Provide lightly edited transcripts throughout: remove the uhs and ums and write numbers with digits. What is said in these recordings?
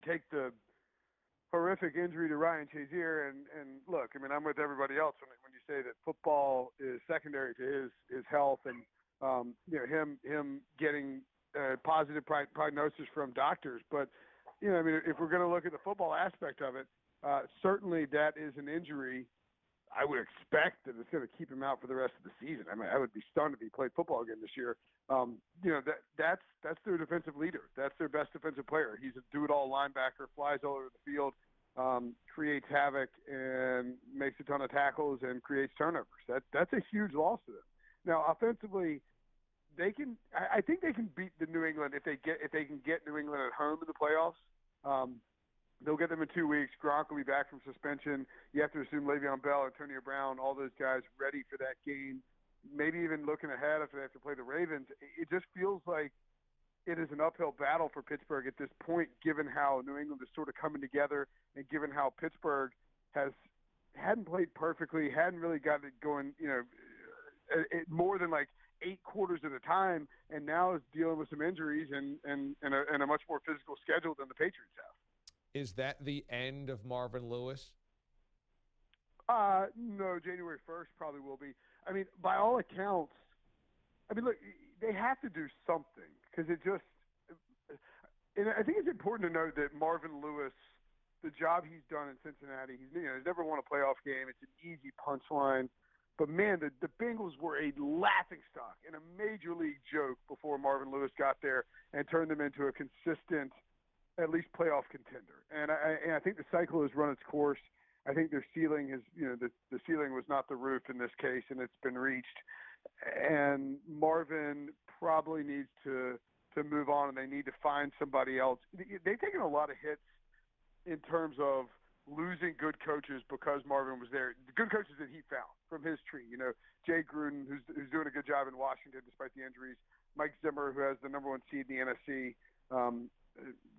take the horrific injury to Ryan Shazier, and look, I mean, I'm with everybody else when you say that football is secondary to his health, and him getting positive prognosis from doctors. But I mean, if we're going to look at the football aspect of it, certainly that is an injury. I would expect that it's going to keep him out for the rest of the season. I mean, I would be stunned if he played football again this year. That's their defensive leader. That's their best defensive player. He's a do-it-all linebacker, flies all over the field, creates havoc, and makes a ton of tackles and creates turnovers. That's a huge loss to them. Now, offensively, I think they can beat the New England if they can get New England at home in the playoffs. They'll get them in 2 weeks. Gronk will be back from suspension. You have to assume Le'Veon Bell, Antonio Brown, all those guys ready for that game. Maybe even looking ahead if they have to play the Ravens. It just feels like it is an uphill battle for Pittsburgh at this point, given how New England is sort of coming together and given how Pittsburgh hadn't played perfectly, hadn't really got it going, more than like 8 quarters at a time, and now is dealing with some injuries and a much more physical schedule than the Patriots have. Is that the end of Marvin Lewis? No, January 1st probably will be. I mean, by all accounts, look, they have to do something because and I think it's important to note that Marvin Lewis, the job he's done in Cincinnati, he's never won a playoff game. It's an easy punchline. But, man, the Bengals were a laughingstock and a major league joke before Marvin Lewis got there and turned them into a consistent, at least playoff contender. And I think the cycle has run its course. I think their ceiling is, the ceiling was not the roof in this case, and it's been reached. And Marvin probably needs to move on, and they need to find somebody else. They've taken a lot of hits in terms of losing good coaches because Marvin was there. The good coaches that he found from his tree. Jay Gruden, who's doing a good job in Washington despite the injuries. Mike Zimmer, who has the number 1 seed in the NFC.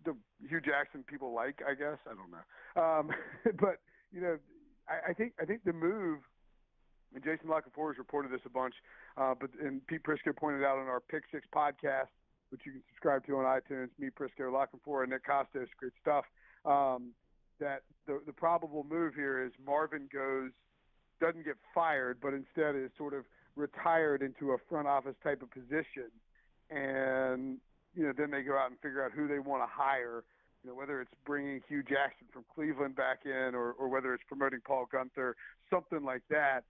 The Hugh Jackson people like, I guess. I don't know. But, I think the move, and Jason Lockenfor has reported this a bunch, and Pete Prisco pointed out on our Pick Six podcast, which you can subscribe to on iTunes, me, Prisco, Lockenfor, and Nick Costos, great stuff, that the probable move here is Marvin doesn't get fired, but instead is sort of retired into a front office type of position. And, then they go out and figure out who they want to hire, whether it's bringing Hugh Jackson from Cleveland back in or whether it's promoting Paul Gunther, something like that.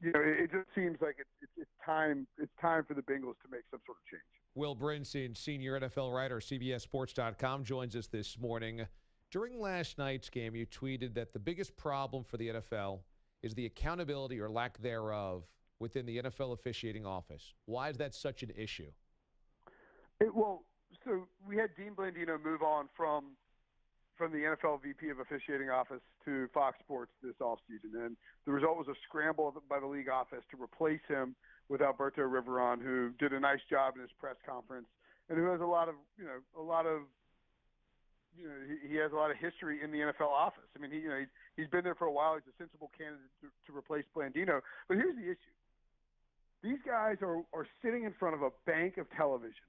It just seems like it's time for the Bengals to make some sort of change. Will Brinson, senior NFL writer, CBSSports.com, joins us this morning. During last night's game, you tweeted that the biggest problem for the NFL is the accountability or lack thereof within the NFL officiating office. Why is that such an issue? So we had Dean Blandino move on from the NFL VP of officiating office to Fox Sports this offseason, and the result was a scramble by the league office to replace him with Alberto Riveron, who did a nice job in his press conference and who has he has a lot of history in the NFL office. I mean, he's been there for a while. He's a sensible candidate to replace Blandino. But here's the issue. These guys are sitting in front of a bank of television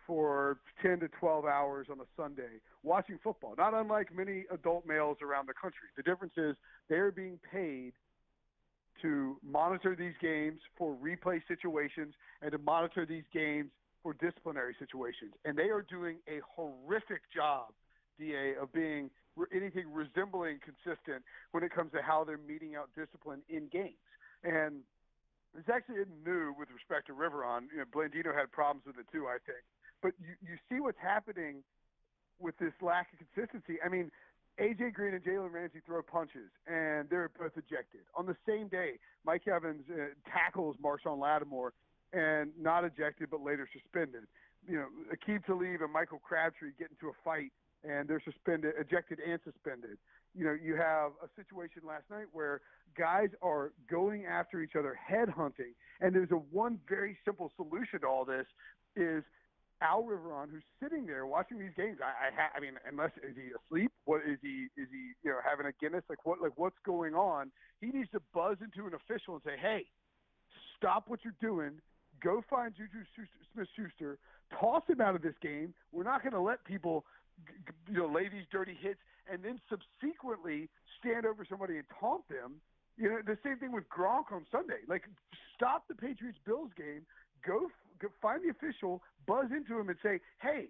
for 10 to 12 hours on a Sunday watching football, not unlike many adult males around the country. The difference is they're being paid to monitor these games for replay situations and to monitor these games for disciplinary situations. And they are doing a horrific job, DA, of being anything resembling consistent when it comes to how they're meting out discipline in games. And this actually isn't new with respect to Riveron. Blandino had problems with it too, I think. But you see what's happening with this lack of consistency. I mean, A.J. Green and Jalen Ramsey throw punches, and they're both ejected. On the same day, Mike Evans tackles Marshawn Lattimore and not ejected but later suspended. Aqib Talib and Michael Crabtree get into a fight, and they're ejected and suspended. You have a situation last night where guys are going after each other, headhunting, and there's one very simple solution to all this is Al Riveron, who's sitting there watching these games. I mean, unless is he asleep? What is he? Is he having a Guinness? What's going on? He needs to buzz into an official and say, "Hey, stop what you're doing. Go find Juju Smith-Schuster. Toss him out of this game. We're not going to let people lay these dirty hits, and then subsequently stand over somebody and taunt them. The same thing with Gronk on Sunday. Like, stop the Patriots-Bills game, go find the official, buzz into him and say, hey,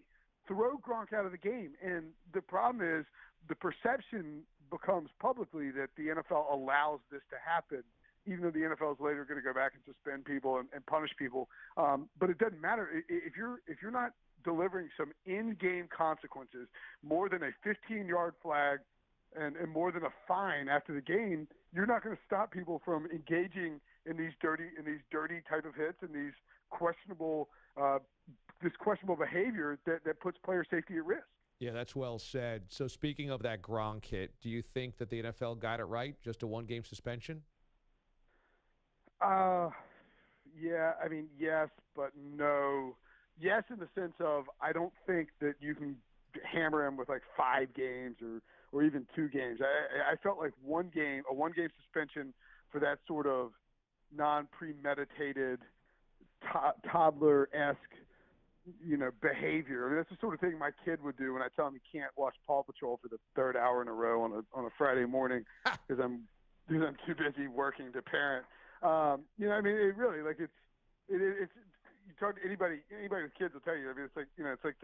throw Gronk out of the game. And the problem is the perception becomes publicly that the NFL allows this to happen, even though the NFL is later going to go back and suspend people and punish people. But it doesn't matter. If you're not delivering some in-game consequences, more than a 15-yard flag and more than a fine after the game, you're not going to stop people from engaging in these dirty type of hits and these questionable behavior that puts player safety at risk. Yeah, that's well said. So speaking of that Gronk hit, do you think that the NFL got it right? Just a one-game suspension? Yeah, I mean, yes, but no. Yes, in the sense of I don't think that you can hammer him with like 5 games or even 2 games. I felt like a one-game suspension for that sort of non-premeditated toddler-esque behavior. I mean, that's the sort of thing my kid would do when I tell him he can't watch Paw Patrol for the 3rd hour in a row on a Friday morning because I'm too busy working to parent. I mean, it really, like, it's you talk to anybody with kids will tell you. I mean, it's like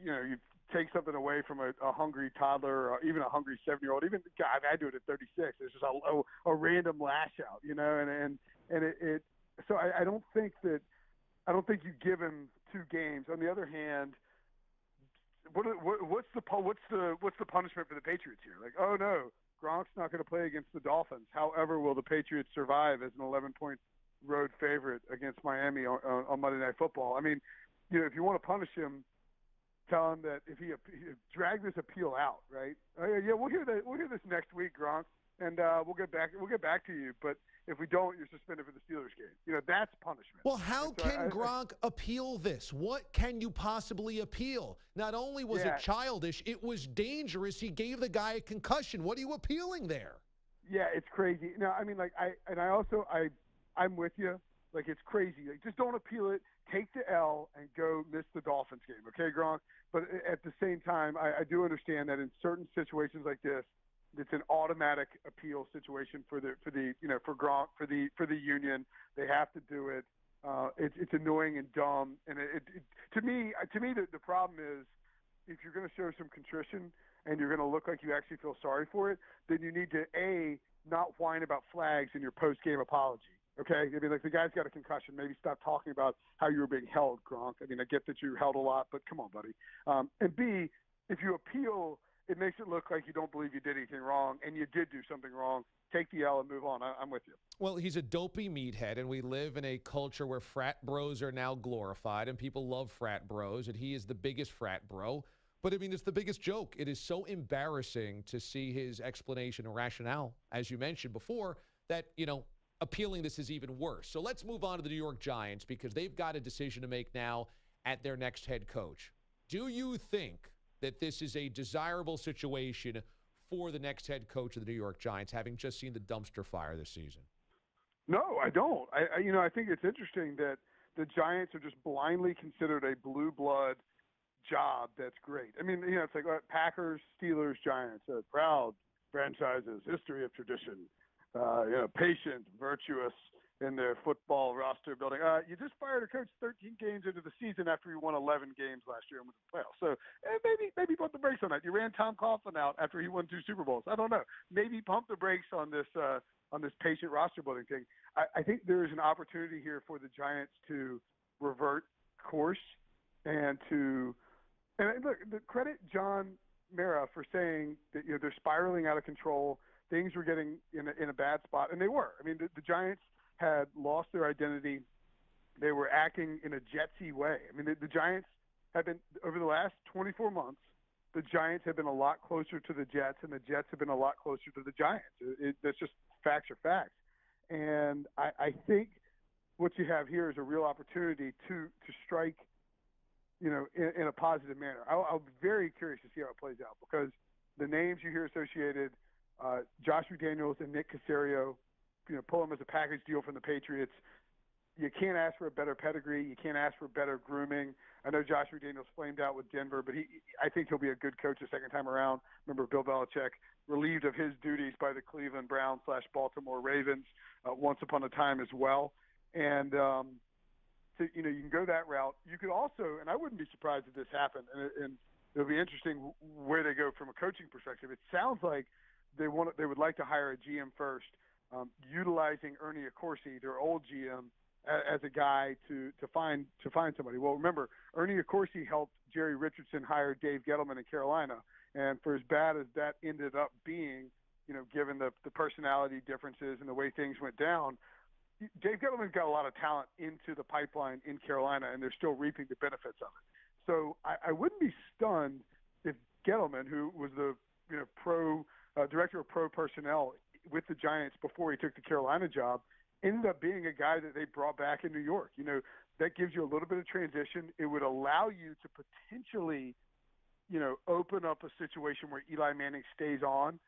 you take something away from a hungry toddler or even a hungry 7-year-old. Even God, I do it at 36. It's just a random lash out, and it. So I don't think you give him 2 games. On the other hand, what's the punishment for the Patriots here? Like, oh no, Gronk's not going to play against the Dolphins. However, will the Patriots survive as an 11-point road favorite against Miami on Monday Night Football? I mean, if you want to punish him, tell him that if he drag this appeal out, right? Yeah, we'll hear this next week, Gronk, and we'll get back to you. But if we don't, you're suspended for the Steelers game. That's punishment. Well, how can Gronk appeal this? What can you possibly appeal? Not only was it childish, it was dangerous. He gave the guy a concussion. What are you appealing there? Yeah, it's crazy. No, I mean, like, I'm with you. Like, it's crazy. Like, just don't appeal it. Take the L and go miss the Dolphins game, okay, Gronk? But at the same time, I do understand that in certain situations like this, it's an automatic appeal situation for Gronk, for the union. They have to do it. It's annoying and dumb. And to me, the problem is if you're going to show some contrition and you're going to look like you actually feel sorry for it, then you need to not whine about flags in your post-game apology. Okay, I mean, like, the guy's got a concussion. Maybe stop talking about how you were being held, Gronk. I mean, I get that you held a lot, but come on, buddy. And B, if you appeal, it makes it look like you don't believe you did anything wrong, and you did do something wrong. Take the L and move on. I'm with you. Well, he's a dopey meathead, and we live in a culture where frat bros are now glorified, and people love frat bros, and he is the biggest frat bro. But, I mean, it's the biggest joke. It is so embarrassing to see his explanation and rationale, as you mentioned before, that, appealing this is even worse. So let's move on to the New York Giants because they've got a decision to make now at their next head coach. Do you think that this is a desirable situation for the next head coach of the New York Giants, having just seen the dumpster fire this season? No, I don't. I think it's interesting that the Giants are just blindly considered a blue blood job that's great. I mean, it's like Packers, Steelers, Giants, proud franchises, history of tradition. Patient, virtuous in their football roster building. You just fired a coach 13 games into the season after he won 11 games last year and went to the playoffs. So maybe pump the brakes on that. You ran Tom Coughlin out after he won 2 Super Bowls. I don't know. Maybe pump the brakes on this patient roster building thing. I think there is an opportunity here for the Giants to revert course and look, credit John Mara for saying that they're spiraling out of control. Things were getting in a bad spot, and they were. I mean, the Giants had lost their identity. They were acting in a Jetsy way. I mean, the Giants have been, over the last 24 months, the Giants have been a lot closer to the Jets, and the Jets have been a lot closer to the Giants. That's just facts are facts. And I think what you have here is a real opportunity to strike, in a positive manner. I'll be very curious to see how it plays out because the names you hear associated, Josh McDaniels and Nick Caserio, pull them as a package deal from the Patriots. you can't ask for a better pedigree. You can't ask for better grooming. I know Josh McDaniels flamed out with Denver, but I think he'll be a good coach the second time around. Remember, Bill Belichick relieved of his duties by the Cleveland Browns / Baltimore Ravens once upon a time as well. And so, you can go that route. You could also, and I wouldn't be surprised if this happened, and it'll be interesting where they go from a coaching perspective. It sounds like they would like to hire a GM first, utilizing Ernie Accorsi, their old GM, as a guy to find somebody. Well, remember, Ernie Accorsi helped Jerry Richardson hire Dave Gettleman in Carolina, and for as bad as that ended up being, given the personality differences and the way things went down, Dave Gettleman's got a lot of talent into the pipeline in Carolina, and they're still reaping the benefits of it. So I wouldn't be stunned if Gettleman, who was the director of pro personnel with the Giants before he took the Carolina job, ended up being a guy that they brought back in New York. That gives you a little bit of transition. It would allow you to potentially, open up a situation where Eli Manning stays on,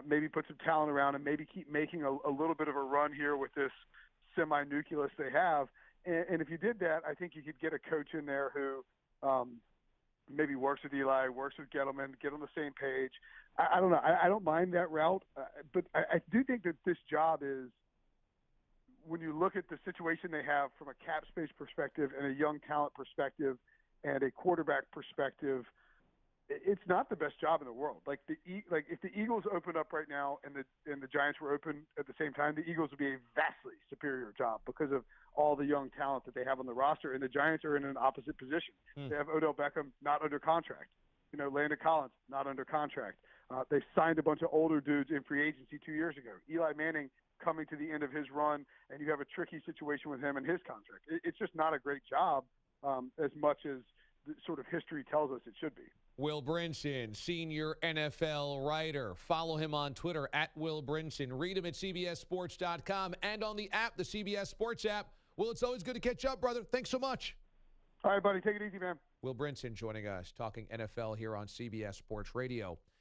maybe put some talent around, and maybe keep making a little bit of a run here with this semi-nucleus they have. And if you did that, I think you could get a coach in there who maybe works with Eli, works with Gettleman, get on the same page. I don't know. I don't mind that route, but I do think that this job is, when you look at the situation they have from a cap space perspective and a young talent perspective and a quarterback perspective, it's not the best job in the world. Like if the Eagles opened up right now and the Giants were open at the same time, the Eagles would be a vastly superior job because of all the young talent that they have on the roster, and the Giants are in an opposite position. They have Odell Beckham not under contract. Landon Collins not under contract. They signed a bunch of older dudes in free agency 2 years ago. Eli Manning coming to the end of his run, and you have a tricky situation with him and his contract. It's just not a great job as much as the sort of history tells us it should be. Will Brinson, senior NFL writer. Follow him on Twitter at Will Brinson. Read him at CBSSports.com and on the app, the CBS Sports app. Will, it's always good to catch up, brother. Thanks so much. All right, buddy. Take it easy, man. Will Brinson joining us, talking NFL here on CBS Sports Radio.